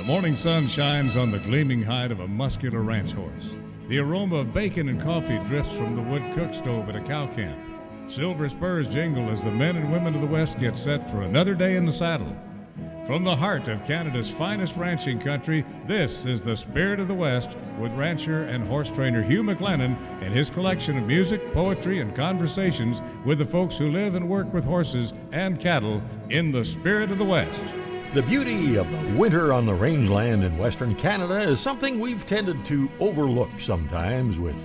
morning sun shines on the gleaming hide of a muscular ranch horse. The aroma of bacon and coffee drifts from the wood cook stove at a cow camp. Silver spurs jingle as the men and women of the West get set for another day in the saddle. From the heart of Canada's finest ranching country, this is the Spirit of the West with rancher and horse trainer Hugh McLennan and his collection of music, poetry, and conversations with the folks who live and work with horses and cattle in the Spirit of the West. The beauty of the winter on the rangeland in Western Canada is something we've tended to overlook sometimes with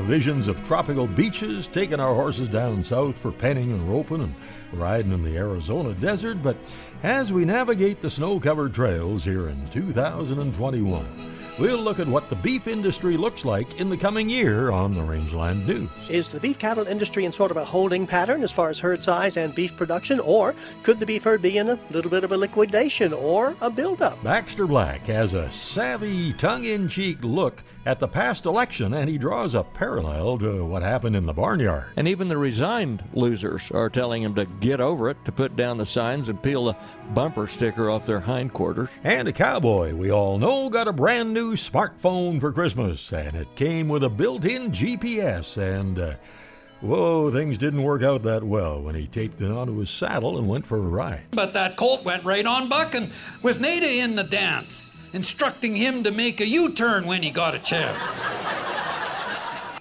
visions of tropical beaches, taking our horses down south for penning and roping and riding in the Arizona desert. But as we navigate the snow-covered trails here in 2021, we'll look at what the beef industry looks like in the coming year on the Rangeland News. Is the beef cattle industry in sort of a holding pattern as far as herd size and beef production, or could the beef herd be in a little bit of a liquidation or a buildup? Baxter Black has a savvy, tongue-in-cheek look at the past election, and he draws a parallel to what happened in the barnyard. And even the resigned losers are telling him to get over it, to put down the signs and peel the bumper sticker off their hindquarters. And a cowboy we all know got a brand new smartphone for Christmas, and it came with a built-in GPS, and things didn't work out that well when he taped it onto his saddle and went for a ride. But that colt went right on bucking with Nada in the dance, instructing him to make a U-turn when he got a chance.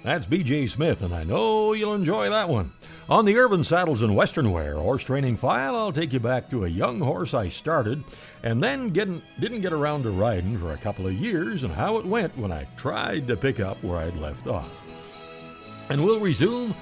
That's B.J. Smith, and I know you'll enjoy that one. On the Urban Saddles and Western Wear horse training file, I'll take you back to a young horse I started and then didn't get around to riding for a couple of years, and how it went when I tried to pick up where I'd left off. And we'll resume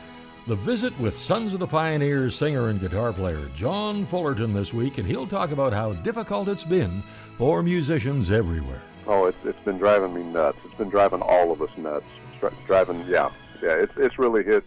the visit with Sons of the Pioneers singer and guitar player John Fullerton this week, and he'll talk about how difficult it's been for musicians everywhere. Oh, it's been driving me nuts. It's been driving all of us nuts. It's really hit.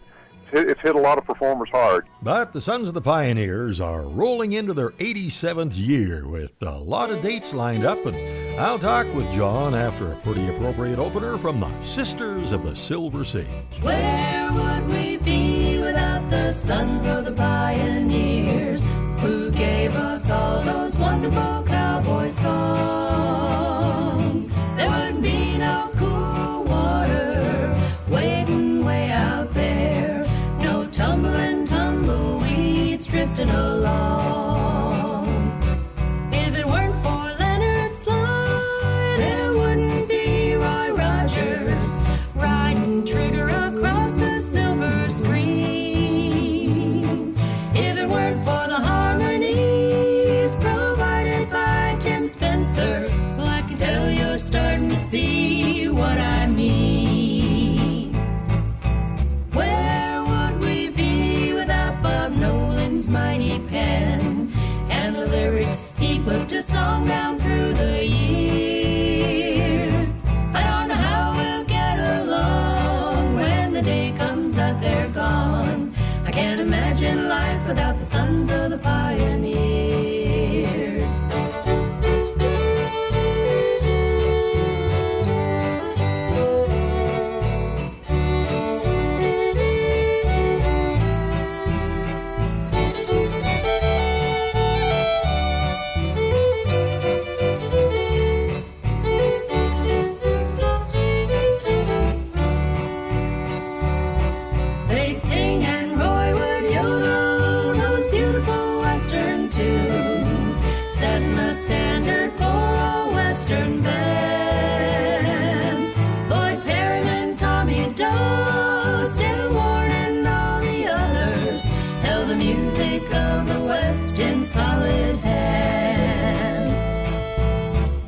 It's hit a lot of performers hard. But the Sons of the Pioneers are rolling into their 87th year with a lot of dates lined up, and I'll talk with John after a pretty appropriate opener from the Sisters of the Silver Sage. Where would we be without the Sons of the Pioneers, who gave us all those wonderful cowboy songs? There wouldn't be no cool water waiting way out there, no tumbling tumbleweeds drifting along. If it weren't for Leonard Sly, there wouldn't be Roy Rogers riding trigger across the silver screen. If it weren't for the harmonies provided by Tim Spencer, well, I can tell you're starting to see what I mean. Where would we be without Bob Nolan's mighty pen and the lyrics he put to song down through the years? I don't know how we'll get along when the day comes that they're gone. I can't imagine life without the Sons of the Pioneers. They'd sing and Roy would yodel those beautiful Western tunes, setting a standard for all Western bands. Lloyd Perryman, Tommy Doe, Still Warren, and all the others held the music of the West in solid hands.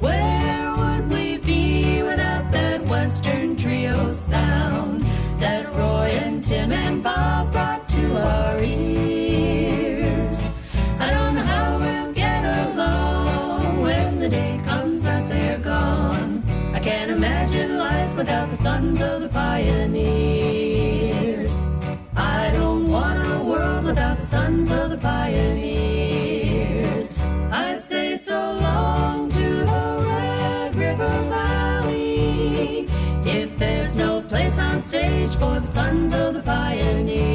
Where would we be without that Western trio sound that Roy and Tim and Bob brought to our ears? I don't know how we'll get along when the day comes that they're gone. I can't imagine life without the Sons of the Pioneers. I don't want a world without the Sons of the Pioneers. I'd say so long to the Red River Valley if there's no place on stage for the Sons of the Pioneers.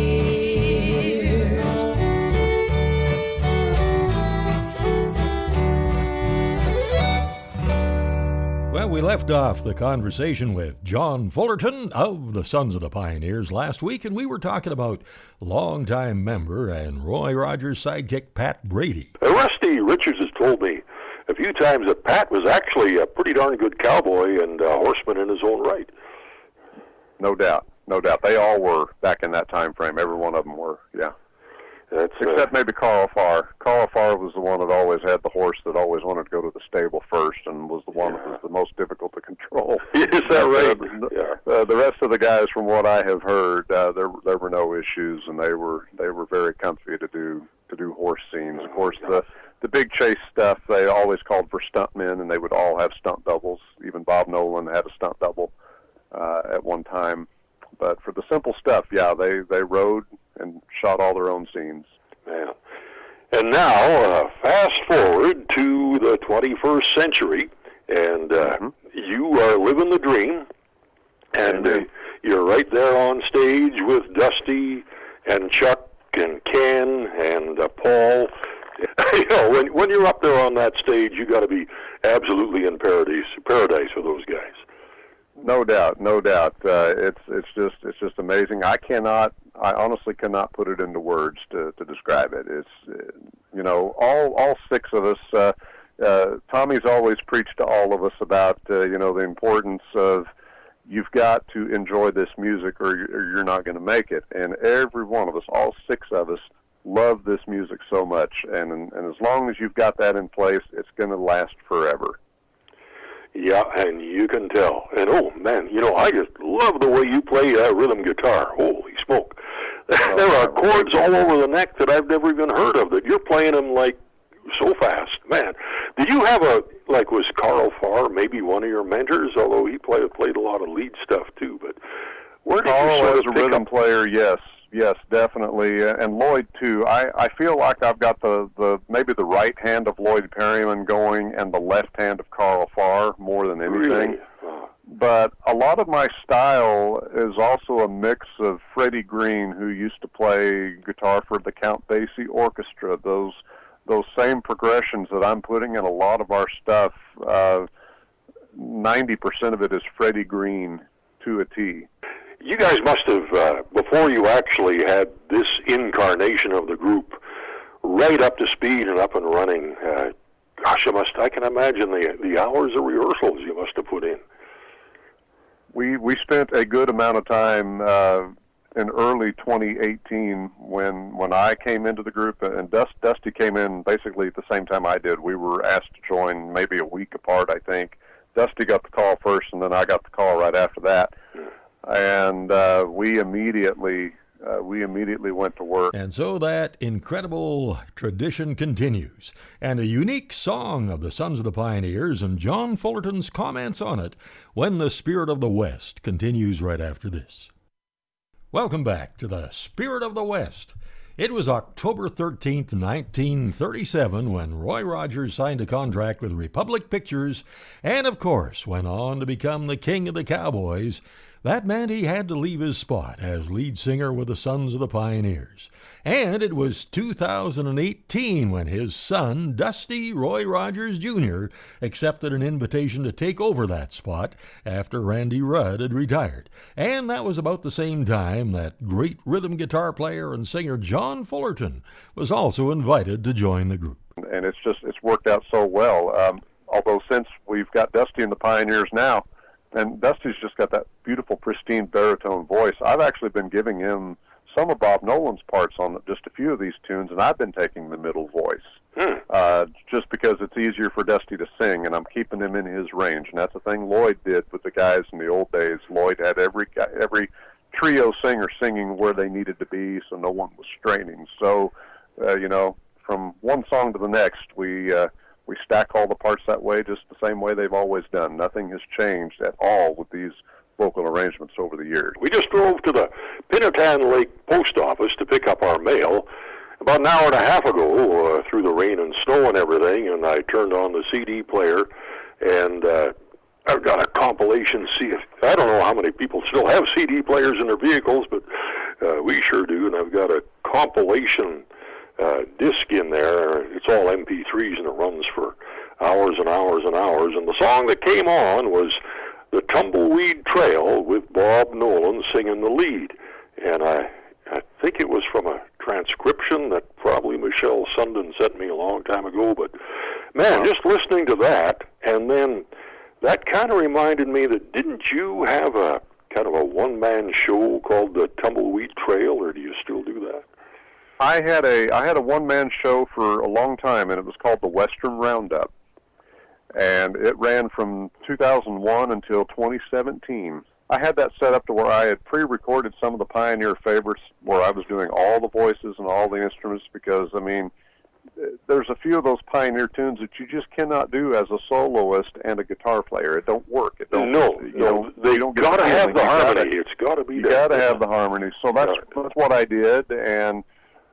we left off the conversation with John Fullerton of the Sons of the Pioneers last week, and we were talking about longtime member and Roy Rogers sidekick Pat Brady. Rusty Richards has told me a few times that Pat was actually a pretty darn good cowboy and a horseman in his own right. No doubt. No doubt. They all were back in that time frame. Every one of them were, yeah. Except maybe Carl Farr. Carl Farr was the one that always had the horse that always wanted to go to the stable first and was the one that was the most difficult to control. Is that right? The rest of the guys, from what I have heard, there were no issues, and they were very comfy to do horse scenes. Of course, the big chase stuff they always called for stuntmen, and they would all have stunt doubles. Even Bob Nolan had a stunt double at one time. But for the simple stuff, yeah, they rode and shot all their own scenes. Yeah. And now, fast forward to the 21st century, and you are living the dream, and you're right there on stage with Dusty and Chuck and Ken and Paul. You know, when you're up there on that stage, you got to be absolutely in paradise with those guys. No doubt, no doubt. It's just amazing. I honestly cannot put it into words to describe it. It's all six of us. Tommy's always preached to all of us about the importance of you've got to enjoy this music or you're not going to make it. And every one of us, all six of us, love this music so much. And as long as you've got that in place, it's going to last forever. Yeah, and you can tell. And, oh, man, I just love the way you play rhythm guitar. Holy smoke. There are chords all over the neck that I've never even heard of, that you're playing them, like, so fast. Man, did you have was Carl Farr maybe one of your mentors, although he played a lot of lead stuff, too, but where did you sort of pick up? Carl was a rhythm player, yes, definitely, and Lloyd too. I feel like I've got maybe the right hand of Lloyd Perryman going and the left hand of Carl Farr more than anything. Really? But a lot of my style is also a mix of Freddie Green, who used to play guitar for the Count Basie Orchestra. Those same progressions that I'm putting in a lot of our stuff, 90% of it is Freddie Green to a T. You guys must have, before you actually had this incarnation of the group, right up to speed and up and running. I can imagine the hours of rehearsals you must have put in. We spent a good amount of time in early 2018 when I came into the group, and Dusty came in basically at the same time I did. We were asked to join maybe a week apart, I think. Dusty got the call first, and then I got the call right after that. And we immediately went to work. And so that incredible tradition continues. And a unique song of the Sons of the Pioneers and John Fullerton's comments on it, When the Spirit of the West, continues right after this. Welcome back to the Spirit of the West. It was October 13th, 1937, when Roy Rogers signed a contract with Republic Pictures and, of course, went on to become the king of the cowboys. That meant he had to leave his spot as lead singer with the Sons of the Pioneers. And it was 2018 when his son, Dusty Roy Rogers Jr., accepted an invitation to take over that spot after Randy Rudd had retired. And that was about the same time that great rhythm guitar player and singer John Fullerton was also invited to join the group. And it's worked out so well. Although since we've got Dusty and the Pioneers now, and Dusty's just got that beautiful, pristine baritone voice. I've actually been giving him some of Bob Nolan's parts on just a few of these tunes, and I've been taking the middle voice. Just because it's easier for Dusty to sing, and I'm keeping him in his range. And that's the thing Lloyd did with the guys in the old days. Lloyd had every trio singer singing where they needed to be, so no one was straining. So, from one song to the next, we stack all the parts that way, just the same way they've always done. Nothing has changed at all with these vocal arrangements over the years. We just drove to the Pinnertan Lake post office to pick up our mail about an hour and a half ago through the rain and snow and everything, and I turned on the CD player, and I've got a compilation CD. I don't know how many people still have CD players in their vehicles, but we sure do, and I've got a compilation disc in there. It's all MP3s, and it runs for hours and hours and hours. And the song that came on was The Tumbleweed Trail with Bob Nolan singing the lead. And I think it was from a transcription that probably Michelle Sundin sent me a long time ago. But, man, just listening to that, and then that kind of reminded me that didn't you have a kind of a one-man show called The Tumbleweed Trail, or do you still do that? I had a one-man show for a long time, and it was called the Western Roundup. And it ran from 2001 until 2017. I had that set up to where I had pre-recorded some of the Pioneer favorites where I was doing all the voices and all the instruments because, I mean, there's a few of those Pioneer tunes that you just cannot do as a soloist and a guitar player. It don't work. It don't. They don't got to have the harmony. It's got to be. You got to have the harmony. So that's what I did. And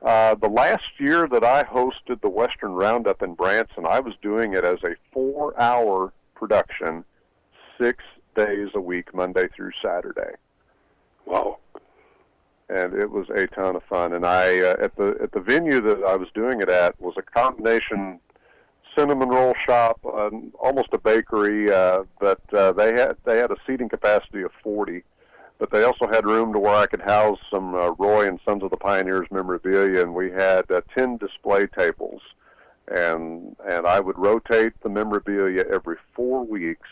the last year that I hosted the Western Roundup in Branson, I was doing it as a 4-hour production, 6 days a week, Monday through Saturday. Wow. And it was a ton of fun. And I at the venue that I was doing it at was a combination cinnamon roll shop, almost a bakery, but they had a seating capacity of 40. But they also had room to where I could house some Roy and Sons of the Pioneers memorabilia, and we had 10 display tables. And I would rotate the memorabilia every 4 weeks,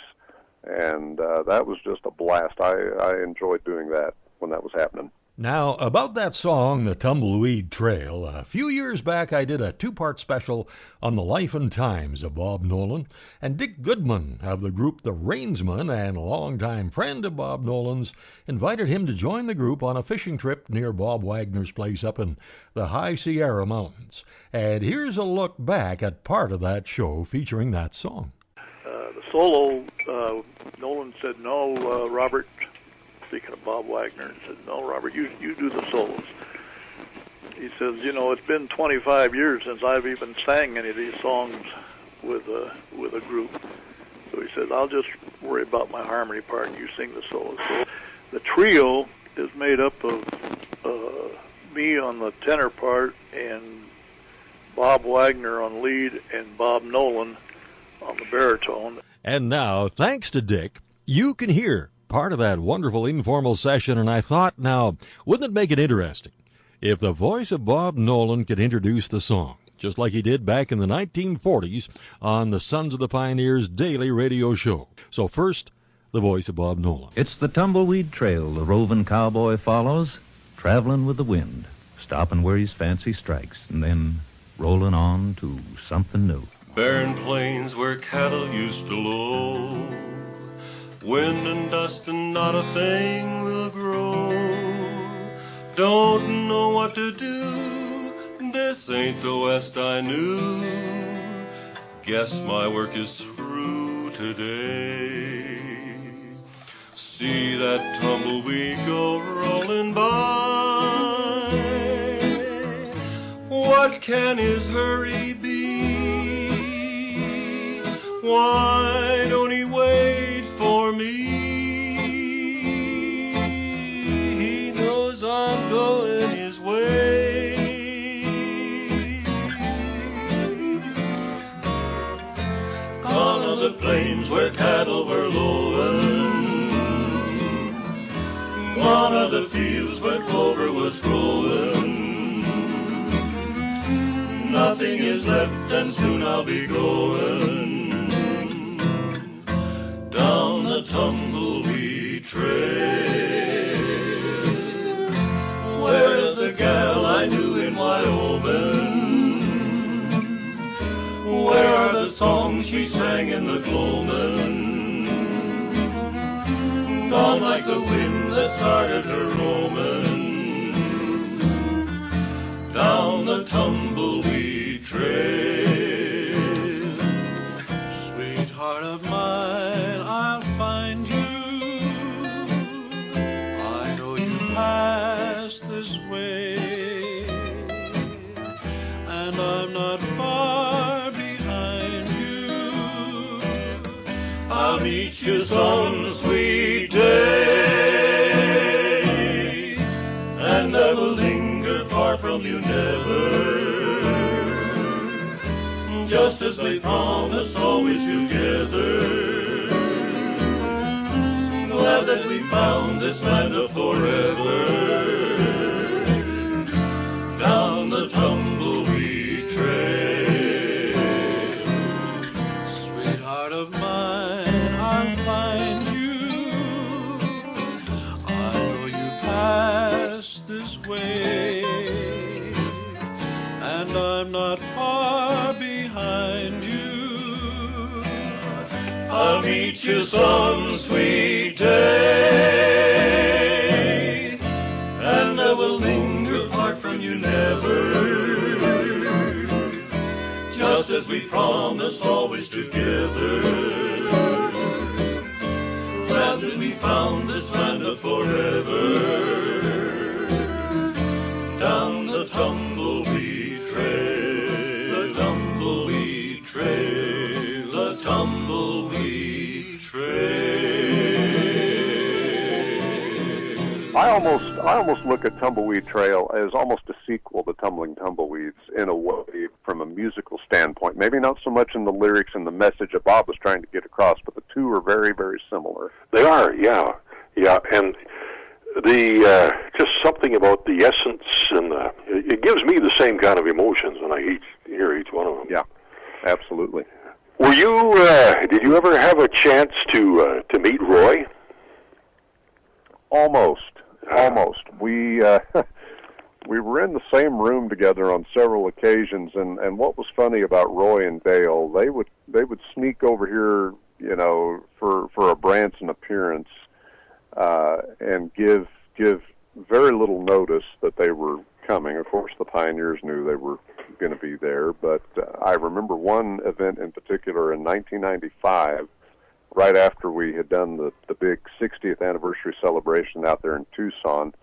and that was just a blast. I enjoyed doing that when that was happening. Now, about that song, The Tumbleweed Trail, a few years back I did a 2-part special on the life and times of Bob Nolan, and Dick Goodman of the group The Rainsmen and a longtime friend of Bob Nolan's invited him to join the group on a fishing trip near Bob Wagner's place up in the High Sierra Mountains. And here's a look back at part of that show featuring that song. The solo, Nolan said, no, Robert, speaking of Bob Wagner, and said, no, Robert, you do the solos. He says, you know, it's been 25 years since I've even sang any of these songs with a group. So he says, I'll just worry about my harmony part and you sing the solos. So the trio is made up of me on the tenor part and Bob Wagner on lead and Bob Nolan on the baritone. And now, thanks to Dick, you can hear part of that wonderful informal session, and I thought, now, wouldn't it make it interesting if the voice of Bob Nolan could introduce the song, just like he did back in the 1940s on the Sons of the Pioneers daily radio show? So first, the voice of Bob Nolan. It's the tumbleweed trail the roving cowboy follows, traveling with the wind, stopping where his fancy strikes, and then rolling on to something new. Barren plains where cattle used to low, wind and dust and not a thing will grow. Don't know what to do, this ain't the West I knew. Guess my work is through today. See that tumbleweed go rolling by. What can his hurry be? Why don't he wait for me? He knows I'm going his way. Gone are the plains where cattle were lowing. Gone are the fields where clover was growing. Nothing is left and soon I'll be going down the tumbleweed trail. Where is the gal I knew in Wyoming? Where are the songs she sang in the gloaming? Gone like the wind that started her roaming down the tumbleweed trail. Sweetheart of mine, I'll find you. I know you pass this way, and I'm not far behind you. I'll meet you some sweet day, and I will linger far from you never. just as we promised, always together. Glad that we found this land of forever. Down the tumbleweed trail. Sweetheart of mine, I'll find you. I know you passed this way, and I'm not far behind you. I'll meet you some sweet day, and I will linger apart from you never, just as we promised, always together. Glad that we found this land of forever. Down the tumbleweed trail, the tumbleweed trail, the tumbleweed trail. I almost look at Tumbleweed Trail as almost a sequel to Tumbling Tumbleweeds in a way, from a musical standpoint. Maybe not so much in the lyrics and the message that Bob was trying to get across, but the two are very, very similar. They are, yeah, and the just something about the essence, and it gives me the same kind of emotions when I hear each one of them. Yeah, absolutely. Were you? Did you ever have a chance to meet Roy? Almost. We we were in the same room together on several occasions, and what was funny about Roy and Dale, they would sneak over here, you know, for a Branson appearance, and give very little notice that they were coming. Of course, the Pioneers knew they were going to be there, but I remember one event in particular in 1995, right after we had done the big 60th anniversary celebration out there in Tucson,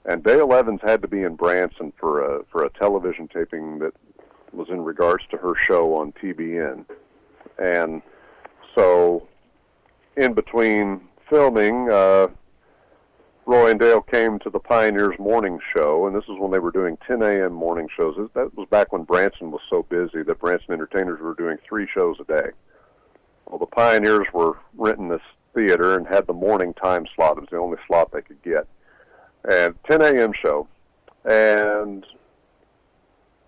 and Dale Evans had to be in Branson for a television taping that was in regards to her show on TBN. And so, in between filming, Roy and Dale came to the Pioneers morning show, and this is when they were doing 10 a.m. morning shows. That was back when Branson was so busy that Branson Entertainers were doing 3 shows a day. Well, the Pioneers were renting this theater and had the morning time slot. It was the only slot they could get. And 10 a.m. show. And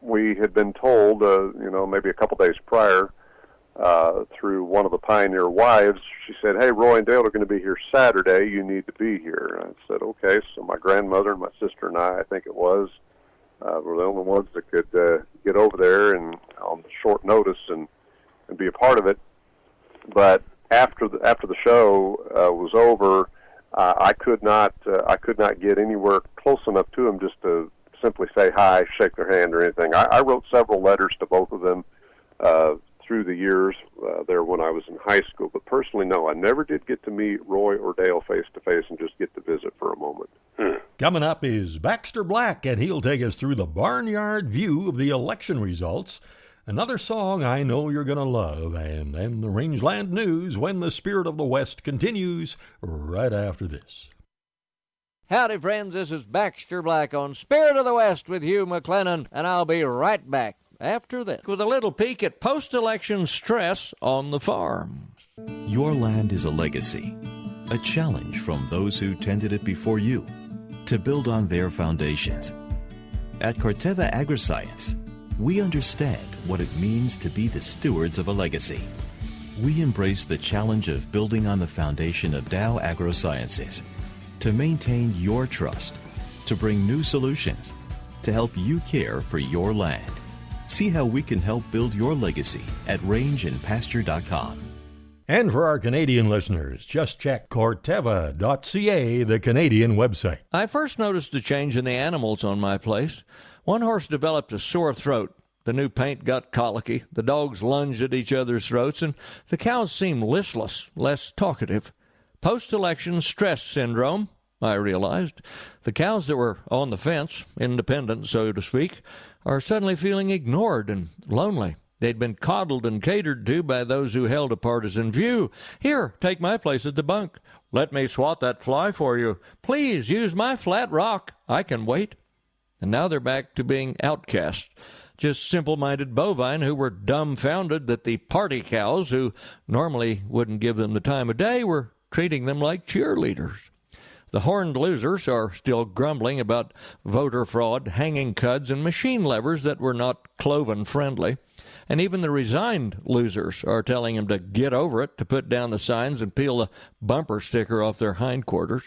we had been told, maybe a couple days prior, through one of the Pioneer wives, she said, "Hey, Roy and Dale are going to be here Saturday. You need to be here." And I said, "Okay." So my grandmother and my sister and I think it was, were the only ones that could get over there and on short notice and be a part of it. But after the show was over, I could not get anywhere close enough to them just to simply say hi, shake their hand, or anything. I wrote several letters to both of them through the years there when I was in high school. But personally, no, I never did get to meet Roy or Dale face to face and just get to visit for a moment. Coming up is Baxter Black, and he'll take us through the barnyard view of the election results. Another song I know you're going to love, and then the Rangeland News when the Spirit of the West continues right after this. Howdy, friends. This is Baxter Black on Spirit of the West with Hugh McLennan, and I'll be right back after this with a little peek at post-election stress on the farm. Your land is a legacy, a challenge from those who tended it before you to build on their foundations. At Corteva Agriscience, we understand what it means to be the stewards of a legacy. We embrace the challenge of building on the foundation of Dow AgroSciences to maintain your trust, to bring new solutions, to help you care for your land. See how we can help build your legacy at rangeandpasture.com. And for our Canadian listeners, just check Corteva.ca, the Canadian website. I first noticed a change in the animals on my place. One horse developed a sore throat. The new paint got colicky. The dogs lunged at each other's throats, and the cows seemed listless, less talkative. Post-election stress syndrome, I realized. The cows that were on the fence, independent, so to speak, are suddenly feeling ignored and lonely. They'd been coddled and catered to by those who held a partisan view. "Here, take my place at the bunk. Let me swat that fly for you. Please use my flat rock. I can wait." And now they're back to being outcasts. just simple-minded bovine who were dumbfounded that the party cows, who normally wouldn't give them the time of day, were treating them like cheerleaders. The horned losers are still grumbling about voter fraud, hanging cuds, and machine levers that were not cloven-friendly. And even the resigned losers are telling him to get over it, to put down the signs and peel the bumper sticker off their hindquarters.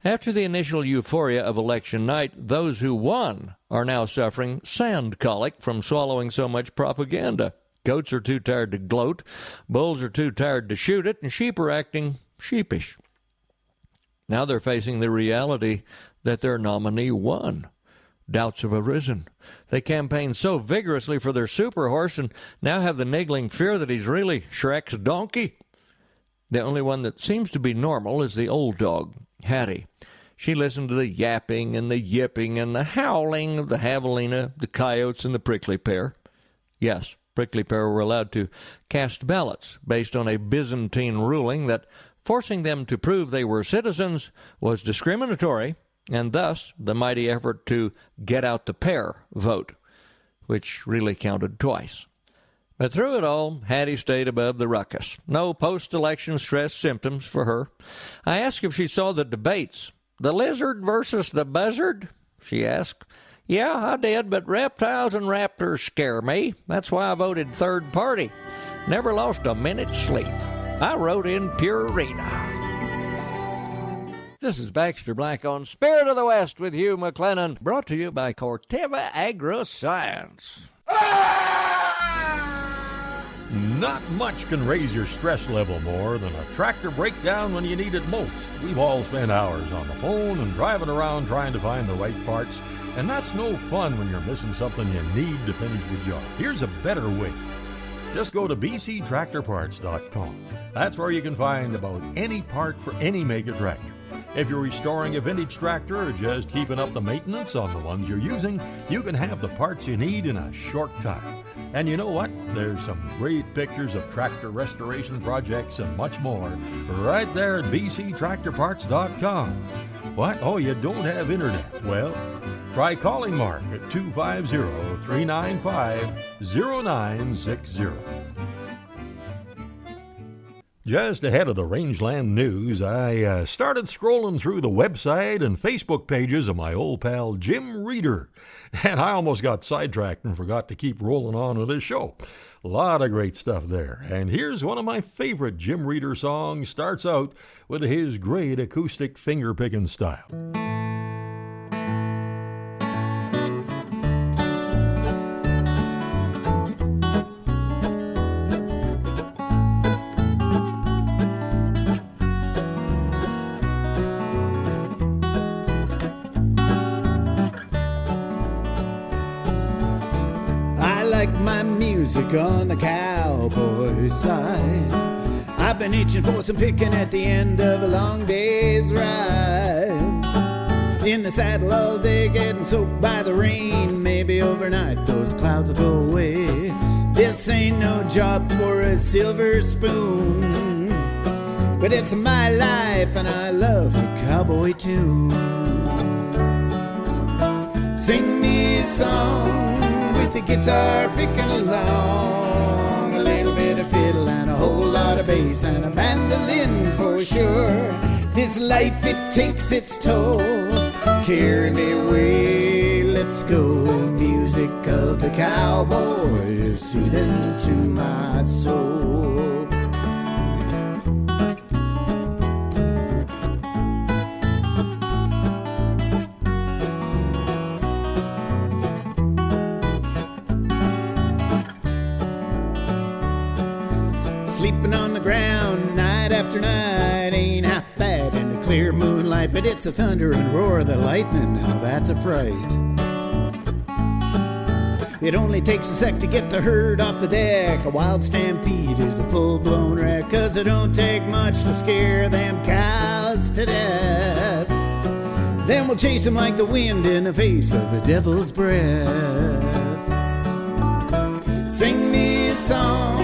After the initial euphoria of election night, those who won are now suffering sand colic from swallowing so much propaganda. Goats are too tired to gloat, bulls are too tired to shoot it, and sheep are acting sheepish. Now they're facing the reality that their nominee won. Doubts have arisen. They campaigned so vigorously for their super horse and now have the niggling fear that he's really Shrek's donkey. The only one that seems to be normal is the old dog, Hattie. She listened to the yapping and the yipping and the howling of the javelina, the coyotes, and the prickly pear. Yes, prickly pear were allowed to cast ballots based on a Byzantine ruling that forcing them to prove they were citizens was discriminatory, and thus the mighty effort to get out the pear vote, which really counted twice. But through it all, Hattie stayed above the ruckus. No post-election stress symptoms for her. I asked if she saw the debates. The lizard versus the buzzard? She asked. Yeah, I did, but reptiles and raptors scare me. That's why I voted third party. Never lost a minute's sleep. I wrote in Purina. This is Baxter Black on Spirit of the West with Hugh McLennan, brought to you by Corteva Agri-Science. Not much can raise your stress level more than a tractor breakdown when you need it most. We've all spent hours on the phone and driving around trying to find the right parts, and that's no fun when you're missing something you need to finish the job. Here's a better way. Just go to bctractorparts.com. That's where you can find about any part for any make of tractor. If you're restoring a vintage tractor or just keeping up the maintenance on the ones you're using, you can have the parts you need in a short time. And you know what? There's some great pictures of tractor restoration projects and much more right there at bctractorparts.com. What? Oh, you don't have internet? Well, try calling Mark at 250-395-0960. Just ahead of the Rangeland News, I started scrolling through the website and Facebook pages of my old pal Jim Reeder, and I almost got sidetracked and forgot to keep rolling on with this show. A lot of great stuff there, and here's one of my favorite Jim Reeder songs. Starts out with his great acoustic finger-picking style. My music on the cowboy side. I've been itching for some picking at the end of a long day's ride. In the saddle all day, getting soaked by the rain. Maybe overnight those clouds will go away. This ain't no job for a silver spoon, but it's my life and I love the cowboy tune. Sing me a song with the guitar picking along, a little bit of fiddle and a whole lot of bass and a mandolin for sure. This life, it takes its toll. Carry me away, let's go. Music of the cowboy is soothing to my soul. Sleeping on the ground night after night ain't half bad in the clear moonlight, but it's a thunder and roar of the lightning, now that's a fright. It only takes a sec to get the herd off the deck. A wild stampede is a full-blown wreck, 'cause it don't take much to scare them cows to death. Then we'll chase them like the wind in the face of the devil's breath. Sing me a song,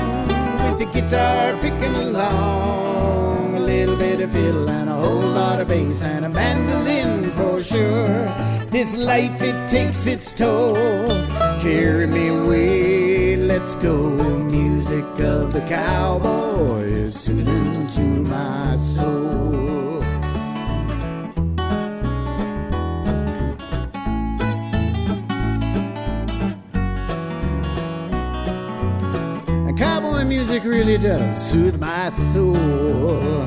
the guitar picking along, a little bit of fiddle and a whole lot of bass and a mandolin for sure. This life, it takes its toll. carry me away. Let's go. Music of the cowboy is soothing to my soul. And cowboy music really does soothe my soul.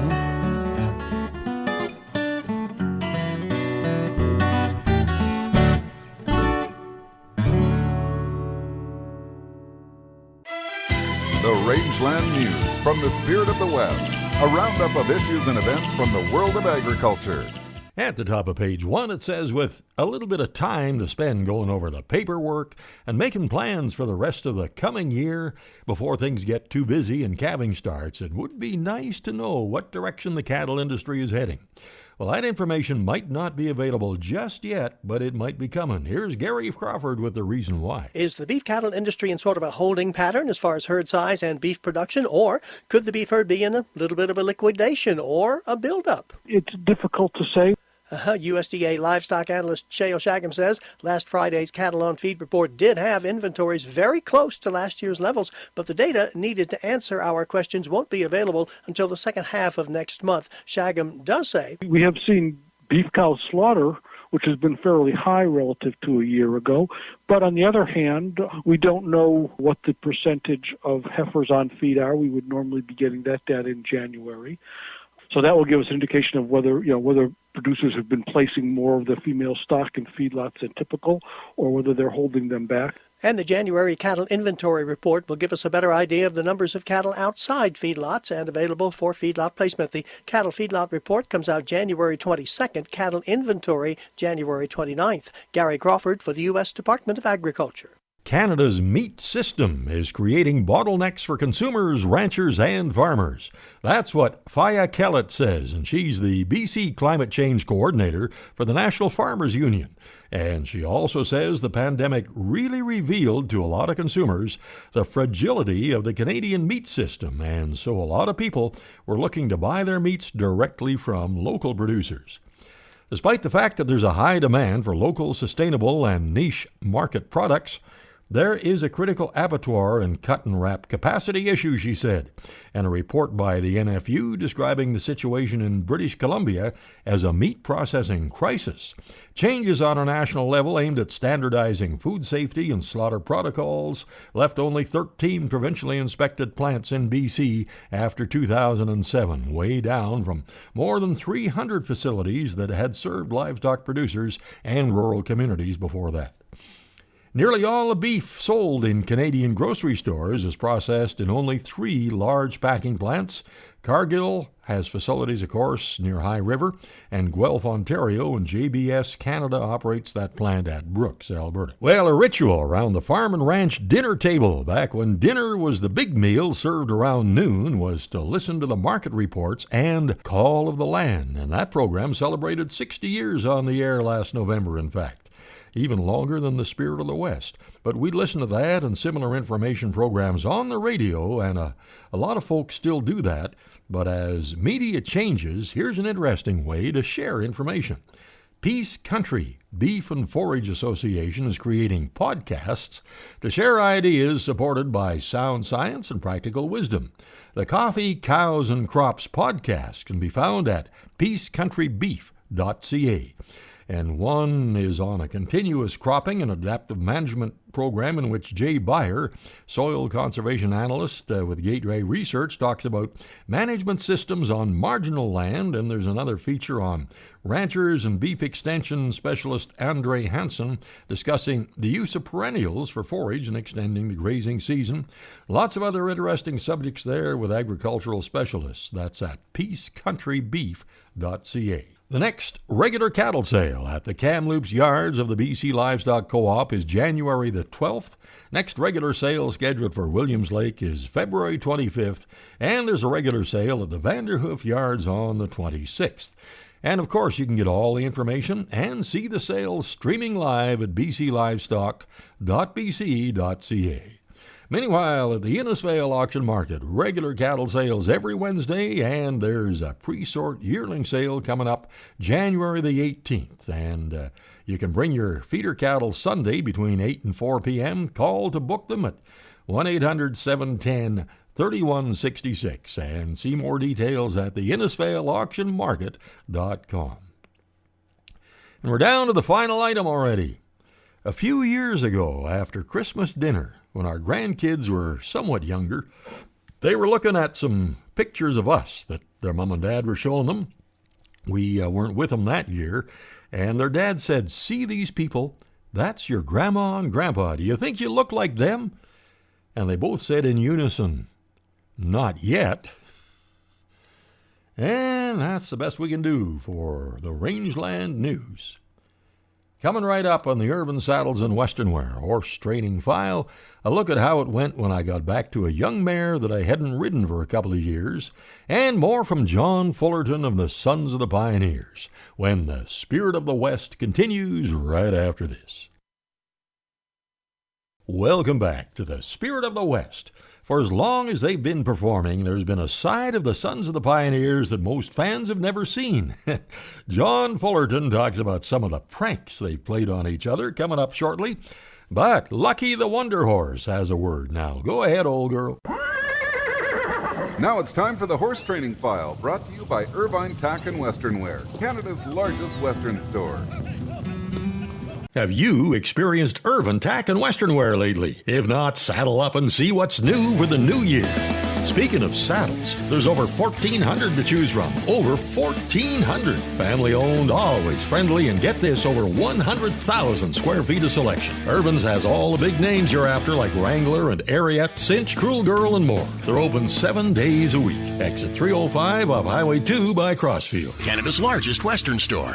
The Rangeland News from the Spirit of the West, a roundup of issues and events from the world of agriculture. At the top of page 1, it says, with a little bit of time to spend going over the paperwork and making plans for the rest of the coming year before things get too busy and calving starts, it would be nice to know what direction the cattle industry is heading. Well, that information might not be available just yet, but it might be coming. Here's Gary Crawford with the reason why. Is the beef cattle industry in sort of a holding pattern as far as herd size and beef production, or could the beef herd be in a little bit of a liquidation or a buildup? It's difficult to say. USDA livestock analyst Shale Shagam says last Friday's cattle on feed report did have inventories very close to last year's levels, but the data needed to answer our questions won't be available until the second half of next month. Shagam does say, we have seen beef cow slaughter, which has been fairly high relative to a year ago. But on the other hand, we don't know what the percentage of heifers on feed are. We would normally be getting that data in January. So that will give us an indication of whether producers have been placing more of the female stock in feedlots than typical, or whether they're holding them back. And the January cattle inventory report will give us a better idea of the numbers of cattle outside feedlots and available for feedlot placement. The cattle feedlot report comes out January 22nd, cattle inventory January 29th. Gary Crawford for the U.S. Department of Agriculture. Canada's meat system is creating bottlenecks for consumers, ranchers, and farmers. That's what Faya Kellett says, and she's the BC Climate Change Coordinator for the National Farmers Union. And she also says the pandemic really revealed to a lot of consumers the fragility of the Canadian meat system, and so a lot of people were looking to buy their meats directly from local producers. Despite the fact that there's a high demand for local, sustainable, and niche market products, there is a critical abattoir and cut and wrap capacity issue, she said, and a report by the NFU describing the situation in British Columbia as a meat processing crisis. Changes on a national level aimed at standardizing food safety and slaughter protocols left only 13 provincially inspected plants in BC after 2007, way down from more than 300 facilities that had served livestock producers and rural communities before that. Nearly all the beef sold in Canadian grocery stores is processed in only 3 large packing plants. Cargill has facilities, of course, near High River, and Guelph, Ontario, and JBS Canada operates that plant at Brooks, Alberta. Well, a ritual around the farm and ranch dinner table back when dinner was the big meal served around noon was to listen to the market reports and Call of the Land, and that program celebrated 60 years on the air last November, in fact. Even longer than the Spirit of the West. But we listen to that and similar information programs on the radio, and a lot of folks still do that. But as media changes, here's an interesting way to share information. Peace Country Beef and Forage Association is creating podcasts to share ideas supported by sound science and practical wisdom. The Coffee, Cows, and Crops podcast can be found at peacecountrybeef.ca. And one is on a continuous cropping and adaptive management program in which Jay Beyer, soil conservation analyst with Gateway Research, talks about management systems on marginal land. And there's another feature on ranchers and beef extension specialist Andre Hansen discussing the use of perennials for forage and extending the grazing season. Lots of other interesting subjects there with agricultural specialists. That's at peacecountrybeef.ca. The next regular cattle sale at the Kamloops yards of the BC Livestock Co-op is January the 12th. Next regular sale scheduled for Williams Lake is February 25th, and there's a regular sale at the Vanderhoof yards on the 26th. And of course, you can get all the information and see the sales streaming live at bclivestock.bc.ca. Meanwhile, at the Innisfail auction market, regular cattle sales every Wednesday, and there's a pre-sort yearling sale coming up January the 18th. And You can bring your feeder cattle Sunday between 8 and 4 p.m. Call to book them at 1-800-710-3166 and see more details at the InnisvaleAuctionMarket.com. And we're down to the final item already. A few years ago, after Christmas dinner, when our grandkids were somewhat younger, they were looking at some pictures of us that their mom and dad were showing them. We weren't with them that year, and their dad said, "See these people? That's your grandma and grandpa. Do you think you look like them?" And they both said in unison, "Not yet." And that's the best we can do for the Rangeland News. Coming right up on the Urban Saddles and Western Wear Horse Training File, a look at how it went when I got back to a young mare that I hadn't ridden for a couple of years, and more from John Fullerton of the Sons of the Pioneers, when the Spirit of the West continues right after this. Welcome back to the Spirit of the West. For as long as they've been performing, there's been a side of the Sons of the Pioneers that most fans have never seen. John Fullerton talks about some of the pranks they've played on each other coming up shortly. But Lucky the Wonder Horse has a word now. Go ahead, old girl. Now it's time for the Horse Training File, brought to you by Irvine Tack and Western Wear, Canada's largest Western store. Have you experienced Irvine Tack and Western Wear lately? If not, saddle up and see what's new for the new year. Speaking of saddles, there's over 1,400 to choose from. Over 1,400. Family owned, always friendly, and get this, over 100,000 square feet of selection. Irvine's has all the big names you're after, like Wrangler and Ariat, Cinch, Cruel Girl, and more. They're open 7 days a week. Exit 305 off Highway 2 by Crossfield. Canada's largest Western store.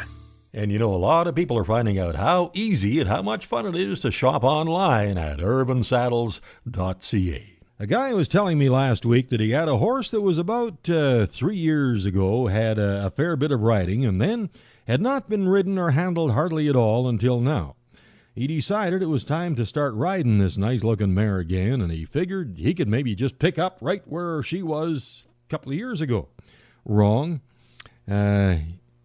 And you know, a lot of people are finding out how easy and how much fun it is to shop online at urbansaddles.ca. A guy was telling me last week that he had a horse that was about 3 years ago, had a fair bit of riding, and then had not been ridden or handled hardly at all until now. He decided it was time to start riding this nice-looking mare again, and he figured he could maybe just pick up right where she was a couple of years ago. Wrong.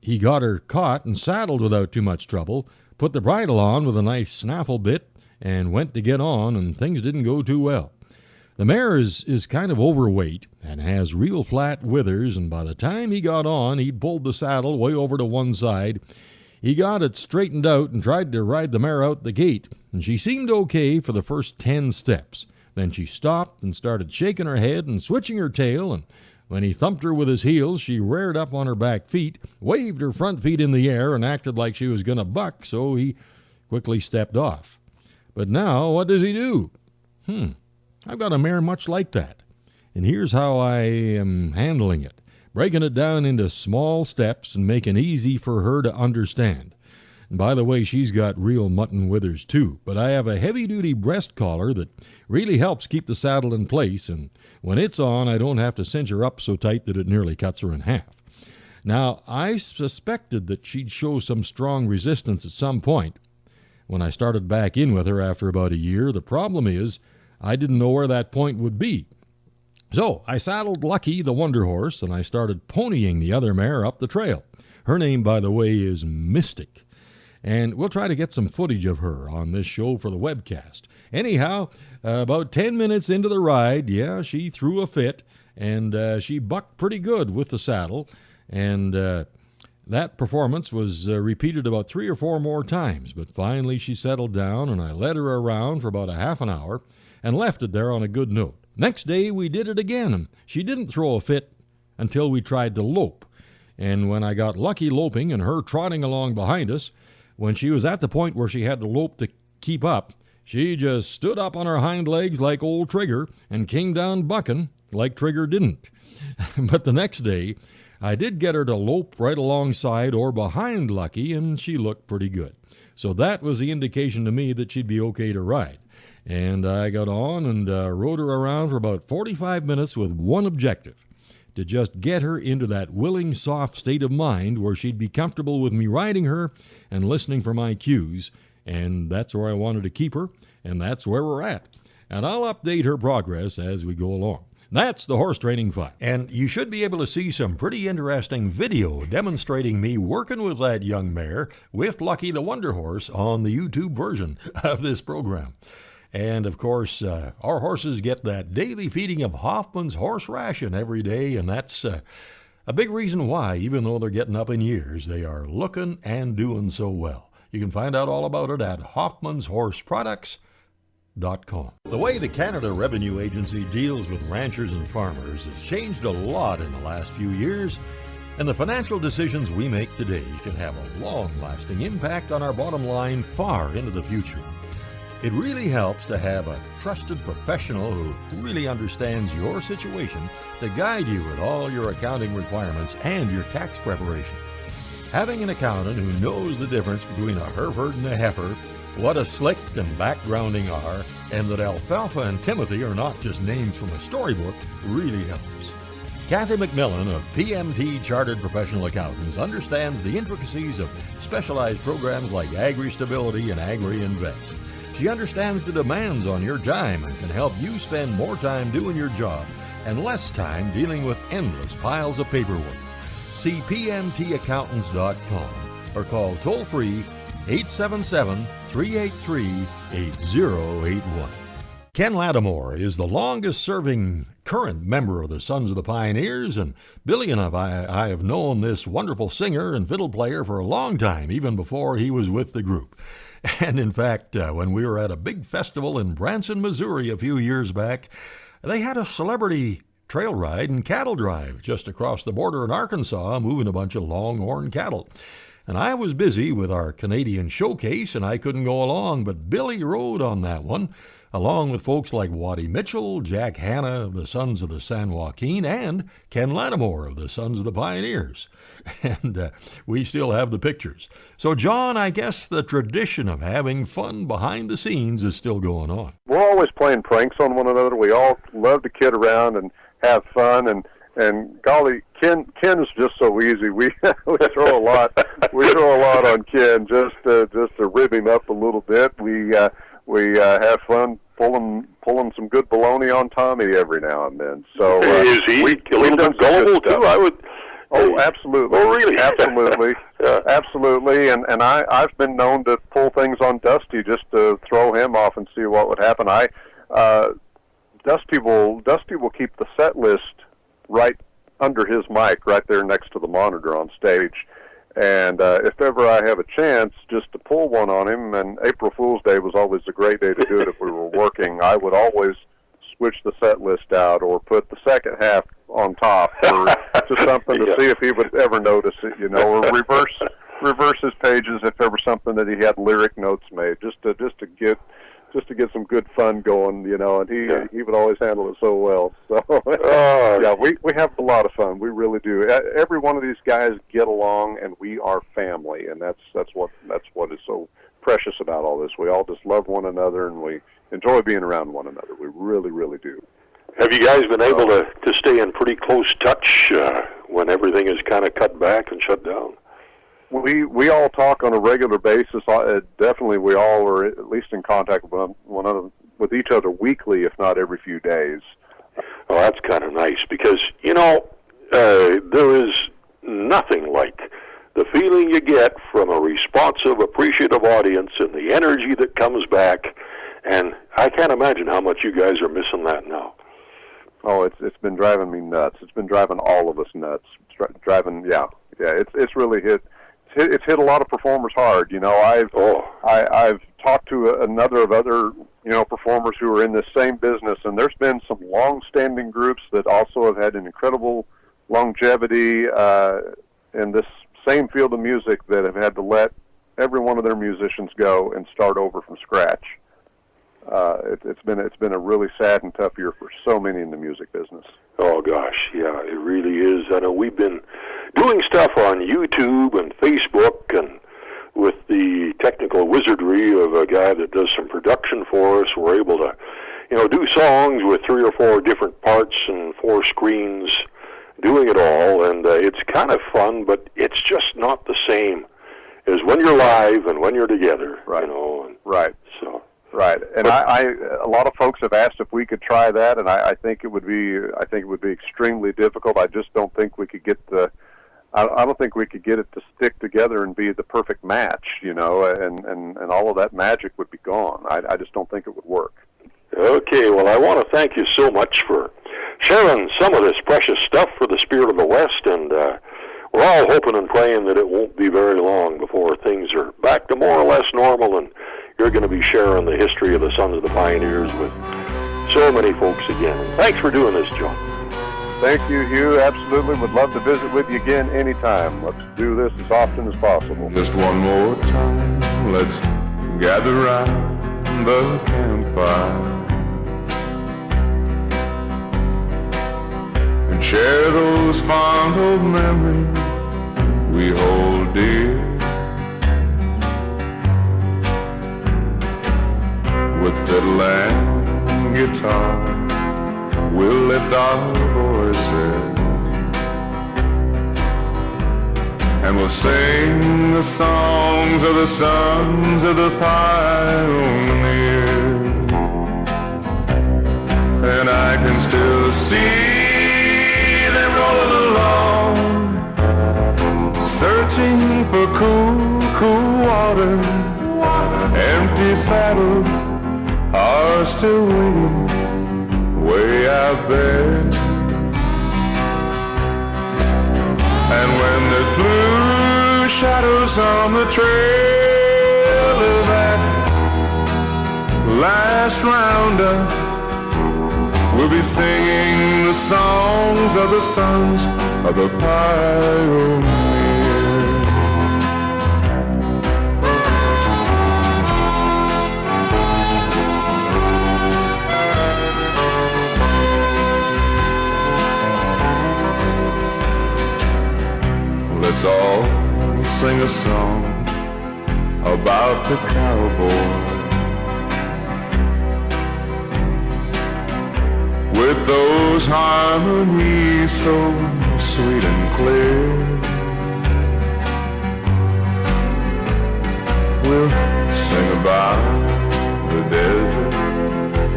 He got her caught and saddled without too much trouble, put the bridle on with a nice snaffle bit, and went to get on, and things didn't go too well. The mare is kind of overweight and has real flat withers, and by the time he got on, he'd pulled the saddle way over to one side. He got it straightened out and tried to ride the mare out the gate, and she seemed okay for the first 10 steps. Then she stopped and started shaking her head and switching her tail, and when he thumped her with his heels, she reared up on her back feet, waved her front feet in the air, and acted like she was going to buck, so he quickly stepped off. But now, what does he do? I've got a mare much like that, and here's how I am handling it, breaking it down into small steps and making it easy for her to understand. And by the way, she's got real mutton withers too, but I have a heavy-duty breast collar that really helps keep the saddle in place, and when it's on, I don't have to cinch her up so tight that it nearly cuts her in half. Now, I suspected that she'd show some strong resistance at some point. When I started back in with her after about a year, the problem is I didn't know where that point would be. So I saddled Lucky the Wonder Horse, and I started ponying the other mare up the trail. Her name, by the way, is Mystic. And we'll try to get some footage of her on this show for the webcast. Anyhow, about 10 minutes into the ride, she threw a fit, and she bucked pretty good with the saddle. And that performance was repeated about 3 or 4 more times. But finally she settled down, and I led her around for about a half an hour and left it there on a good note. Next day we did it again, and she didn't throw a fit until we tried to lope. And when I got Lucky loping and her trotting along behind us, when she was at the point where she had to lope to keep up, she just stood up on her hind legs like old Trigger and came down bucking like Trigger didn't. But the next day, I did get her to lope right alongside or behind Lucky, and she looked pretty good. So that was the indication to me that she'd be okay to ride. And I got on and rode her around for about 45 minutes with one objective: to just get her into that willing, soft state of mind where she'd be comfortable with me riding her and listening for my cues. And that's where I wanted to keep her, and that's where we're at. And I'll update her progress as we go along. That's the Horse Training File. And you should be able to see some pretty interesting video demonstrating me working with that young mare with Lucky the Wonder Horse on the YouTube version of this program. And, of course, our horses get that daily feeding of Hoffman's horse ration every day, and that's a big reason why, even though they're getting up in years, they are looking and doing so well. You can find out all about it at hoffmanshorseproducts.com. The way the Canada Revenue Agency deals with ranchers and farmers has changed a lot in the last few years, and the financial decisions we make today can have a long-lasting impact on our bottom line far into the future. It really helps to have a trusted professional who really understands your situation to guide you with all your accounting requirements and your tax preparation. Having an accountant who knows the difference between a Hereford and a heifer, what a slick and backgrounding are, and that Alfalfa and Timothy are not just names from a storybook really helps. Kathy McMillan of PMT Chartered Professional Accountants understands the intricacies of specialized programs like Agri-Stability and Agri-Invest. She understands the demands on your time and can help you spend more time doing your job and less time dealing with endless piles of paperwork. See PMTaccountants.com or call toll-free 877-383-8081. Ken Lattimore is the longest-serving current member of the Sons of the Pioneers, and Billy and I have known this wonderful singer and fiddle player for a long time, even before he was with the group. And in fact, when we were at a big festival in Branson, Missouri a few years back, they had a celebrity trail ride and cattle drive just across the border in Arkansas, moving a bunch of longhorn cattle. And I was busy with our Canadian showcase, and I couldn't go along, but Billy rode on that one, along with folks like Waddy Mitchell, Jack Hanna of the Sons of the San Joaquin, and Ken Lattimore of the Sons of the Pioneers. And we still have the pictures. So, John, I guess the tradition of having fun behind the scenes is still going on. We're always playing pranks on one another. We all love to kid around and have fun, and golly, Ken is just so easy. We throw a lot on Ken just to rib him up a little bit. We have fun pulling some good baloney on Tommy every now and then. So is he a little bit gullible too? I would. Oh, absolutely. Oh, really? Absolutely. Yeah. Absolutely. And I've been known to pull things on Dusty just to throw him off and see what would happen. Dusty will keep the set list right under his mic, right there next to the monitor on stage. And if ever I have a chance just to pull one on him, and April Fool's Day was always a great day to do it if we were working, I would always switch the set list out or put the second half on top or just something to see if he would ever notice it, or reverse his pages if ever something that he had lyric notes made, just to get some good fun going, and he would always handle it so well. So yeah, we have a lot of fun. We really do. Every one of these guys get along, and we are family, and that's what is so precious about all this. We all just love one another, and we enjoy being around one another. We really, really do. Have you guys been able to stay in pretty close touch when everything is kind of cut back and shut down? We all talk on a regular basis. Definitely, we all are at least in contact with each other weekly, if not every few days. Oh, that's kind of nice because there is nothing like the feeling you get from a responsive, appreciative audience and the energy that comes back. And I can't imagine how much you guys are missing that now. Oh, it's been driving me nuts. It's been driving all of us nuts. It's really hit. It's hit a lot of performers hard. I've talked to another of other performers who are in this same business, and there's been some long-standing groups that also have had an incredible longevity in this same field of music that have had to let every one of their musicians go and start over from scratch. It's been a really sad and tough year for so many in the music business. Oh gosh, yeah, it really is. I know we've been doing stuff on YouTube and Facebook, and with the technical wizardry of a guy that does some production for us, we're able to, do songs with 3 or 4 different parts and 4 screens, doing it all, and it's kind of fun, but it's just not the same as when you're live and when you're together. Right. And right. So. Right, and a lot of folks have asked if we could try that, and I think it would be extremely difficult. I just don't think we could get I don't think we could get it to stick together and be the perfect match, and all of that magic would be gone. I just don't think it would work. Okay, well, I want to thank you so much for sharing some of this precious stuff for the Spirit of the West, and we're all hoping and praying that it won't be very long before things are back to more or less normal, and you're going to be sharing the history of the Sons of the Pioneers with so many folks again. Thanks for doing this, Joe. Thank you, Hugh. Absolutely. Would love to visit with you again anytime. Let's do this as often as possible. Just one more time, let's gather round the campfire and share those fond old memories we hold dear. With fiddle and guitar, we'll lift our voices and we'll sing the songs of the Sons of the Pioneers. And I can still see them rolling along, searching for cool, cool water. Empty saddles are still waiting way out there. And when there's blue shadows on the trail of that last roundup, we'll be singing the songs of the Sons of the Pioneers. Let's all sing a song about the cowboy, with those harmonies so sweet and clear. We'll sing about the desert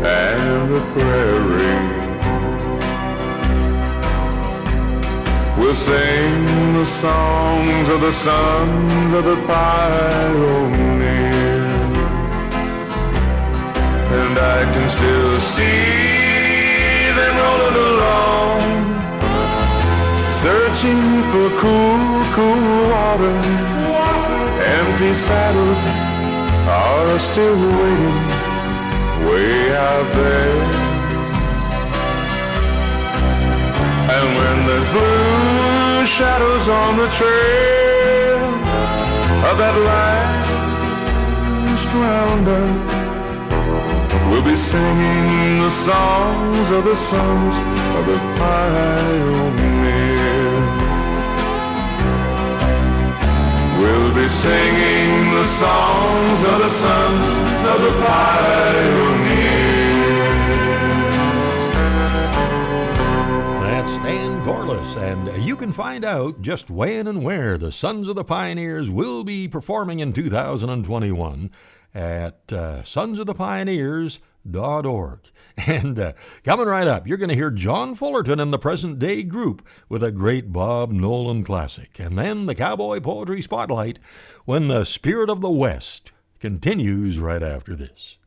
and the prairie. We'll sing the songs of the Sons of the Pioneers. And I can still see them rolling along, searching for cool, cool water. Empty saddles are still waiting way out there. And when there's blue shadows on the trail of that last roundup, we'll be singing the songs of the Sons of the Pioneers. We'll be singing the songs of the Sons of the Pioneers. Stan Gorliss, and you can find out just when and where the Sons of the Pioneers will be performing in 2021 at sonsofthepioneers.org. And coming right up, you're going to hear John Fullerton and the Present Day Group with a great Bob Nolan classic. And then the Cowboy Poetry Spotlight when the Spirit of the West continues right after this.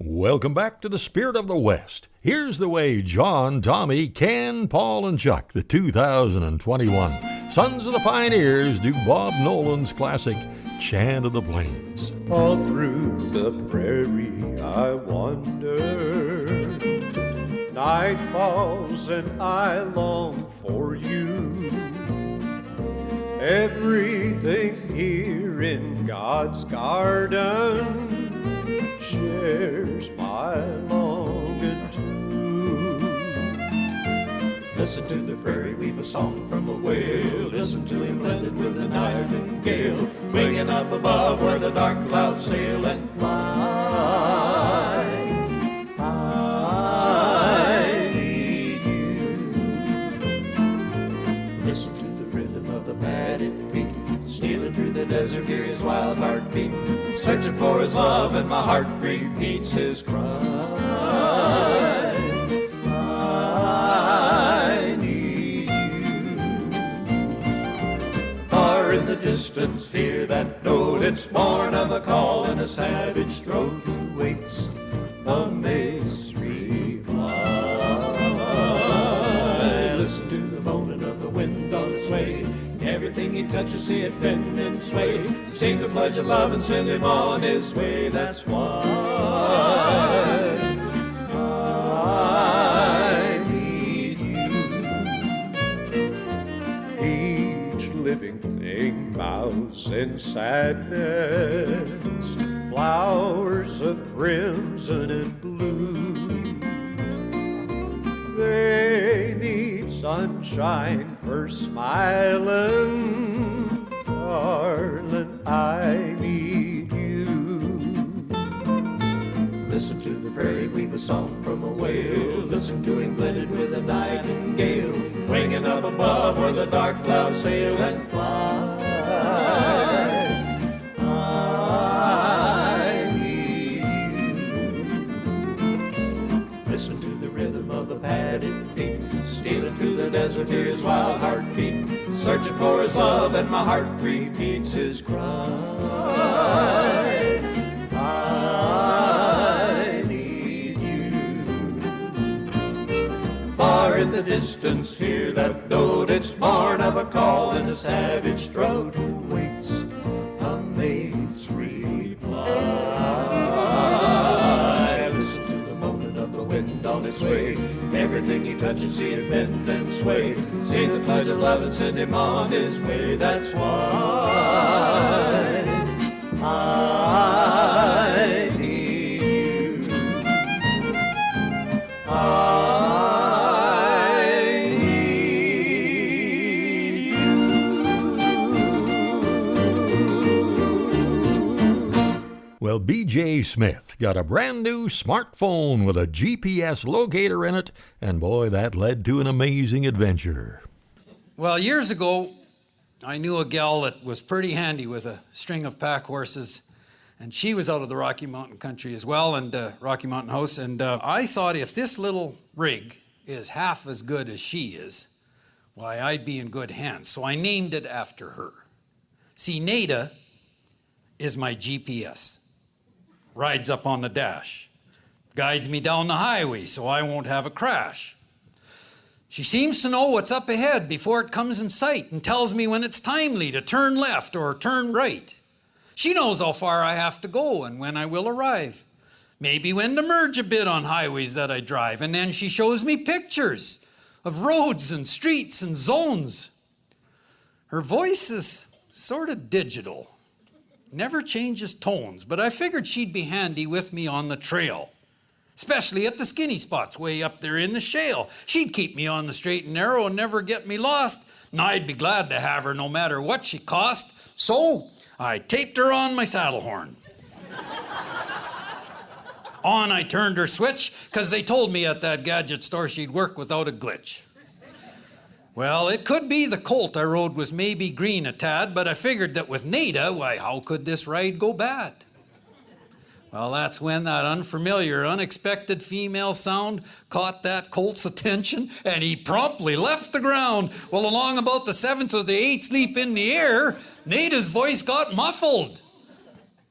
Welcome back to the Spirit of the West. Here's the way John, Tommy, Ken, Paul, and Chuck, the 2021 Sons of the Pioneers, do Bob Nolan's classic Chant of the Plains. All through the prairie I wander, night falls and I long for you. Everything here in God's garden shares my longing too. Listen to the prairie weave a song from a whale. Listen to him blended with the nightingale, winging up above where the dark clouds sail and fly. I need you. Listen to the rhythm of the padded feet, stealing through the desert, hear his wild heart beat. searching for his love, and my heart repeats his cry. I need you. Far in the distance, hear that note. It's born of a call in a savage throat who waits a mate's reply. Listen to the moaning of the wind on its way. Everything he touches, see it bend and sway. Seem to pledge a love and send him on his way. That's why I need you. Each living thing bows in sadness. Flowers of crimson and blue. They need sunshine for smiling. Darling, I need you. Listen to the prairie weave a song from a whale. Listen to him blended with a nightingale, winging up above where the dark clouds sail and fly. I need you. Listen to the rhythm of the padded feet, stealing through the desert, hear his wild heartbeat, searching for his love, and my heart repeats his cry. I need you. Far in the distance, hear that note. It's born of a call in a savage throat who waits a mate's reply. Listen to the moaning of the wind on its way. Everything he touches, see it bend and sway. See the pledge of love and send him on his way. That's why I need you. I need you. Well, B.J. Smith got a brand new smartphone with a GPS locator in it, and boy, that led to an amazing adventure. Well, years ago, I knew a gal that was pretty handy with a string of pack horses, and she was out of the Rocky Mountain country as well, and Rocky Mountain House, and I thought if this little rig is half as good as she is, why, I'd be in good hands. So I named it after her. See, Nada is my GPS. Rides up on the dash, guides me down the highway so I won't have a crash. She seems to know what's up ahead before it comes in sight and tells me when it's timely to turn left or turn right. She knows how far I have to go and when I will arrive. Maybe when to merge a bit on highways that I drive, and then she shows me pictures of roads and streets and zones. Her voice is sort of digital. Never changes tones, but I figured she'd be handy with me on the trail, especially at the skinny spots way up there in the shale. She'd keep me on the straight and narrow and never get me lost, and I'd be glad to have her no matter what she cost. So I taped her on my saddle horn. On I turned her switch, 'cause they told me at that gadget store she'd work without a glitch. Well, it could be the colt I rode was maybe green a tad, but I figured that with Nada, why, how could this ride go bad? Well, that's when that unfamiliar, unexpected female sound caught that colt's attention, and he promptly left the ground. Well, along about the 7th or the 8th leap in the air, Nada's voice got muffled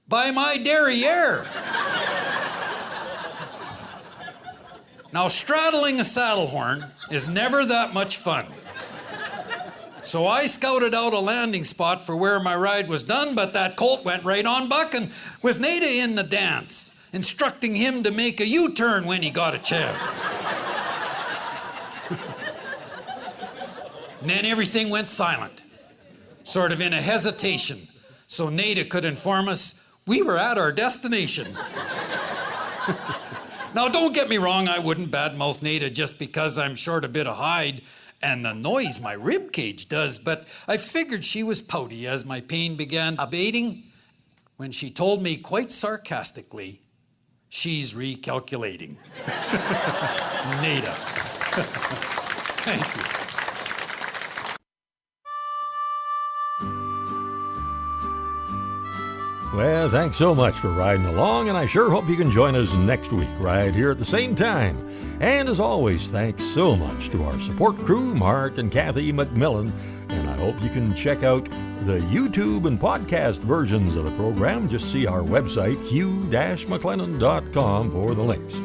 by my derriere. Now, straddling a saddle horn is never that much fun. So I scouted out a landing spot for where my ride was done, but that colt went right on bucking with Nada in the dance, instructing him to make a U-turn when he got a chance. And then everything went silent, sort of in a hesitation, so Nada could inform us we were at our destination. Now, don't get me wrong, I wouldn't badmouth Nada just because I'm short a bit of hide and the noise my rib cage does, but I figured she was pouty as my pain began abating when she told me quite sarcastically, she's recalculating. Nada. Thank you. Well, thanks so much for riding along, and I sure hope you can join us next week right here at the same time. And as always, thanks so much to our support crew, Mark and Kathy McMillan, and I hope you can check out the YouTube and podcast versions of the program. Just see our website, hugh-mclennan.com, for the links.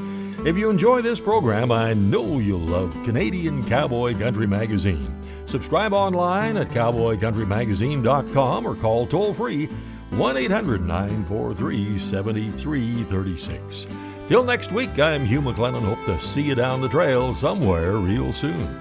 If you enjoy this program, I know you'll love Canadian Cowboy Country Magazine. Subscribe online at cowboycountrymagazine.com or call toll-free 1-800-943-7336. Till next week, I'm Hugh McLennan. Hope to see you down the trail somewhere real soon.